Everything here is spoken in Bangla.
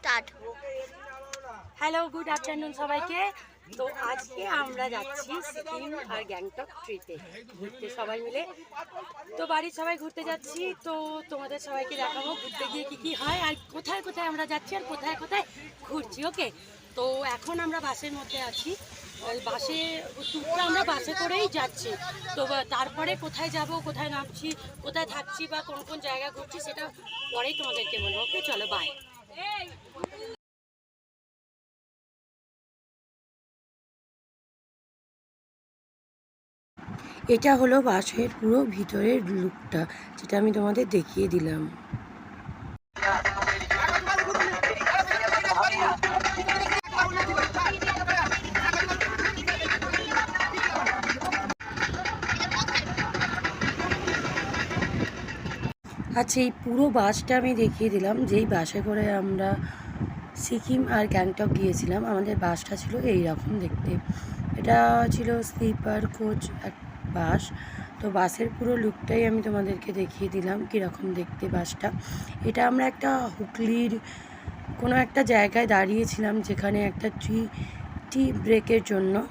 স্টার্ট। হ্যালো, গুড আফটারনুন সবাইকে। তো আজকে আমরা যাচ্ছি সিকিম আর গ্যাংটক ট্রিপে ঘুরতে সবাই মিলে। তো বাড়ির সবাই ঘুরতে যাচ্ছি। তো তোমাদের সবাইকে দেখাবো ঘুরতে গিয়ে কী কী হয় আর কোথায় কোথায় আমরা যাচ্ছি আর কোথায় কোথায় ঘুরছি। ওকে, তো এখন আমরা বাসের মধ্যে আছি। ওই বাসে ট্যুরটা আমরা বাসে করেই যাচ্ছি। তো তারপরে কোথায় যাব, কোথায় নামছি, কোথায় থাকছি বা কোন কোন জায়গা ঘুরছি সেটা পরেই তোমাদেরকে বলবো। ওকে, চলো বাই। এটা হলো বাসের পুরো ভিতরের লুকটা, যেটা আমি তোমাদের দেখিয়ে দিলাম। আচ্ছা, এই পুরো বাসটা আমি দেখিয়ে দিলাম। যেই বাসে করে আমরা সিকিম আর গ্যাংটক গিয়েছিলাম, আমাদের বাসটা ছিল এই রকম দেখতে। এটা ছিল স্লিপার কোচ এক বাস। তো বাসের পুরো লুকটাই আমি তোমাদেরকে দেখিয়ে দিলাম কীরকম দেখতে বাসটা। এটা আমরা একটা হুগলির কোনো একটা জায়গায় দাঁড়িয়েছিলাম, যেখানে একটা টি ব্রেকের জন্য।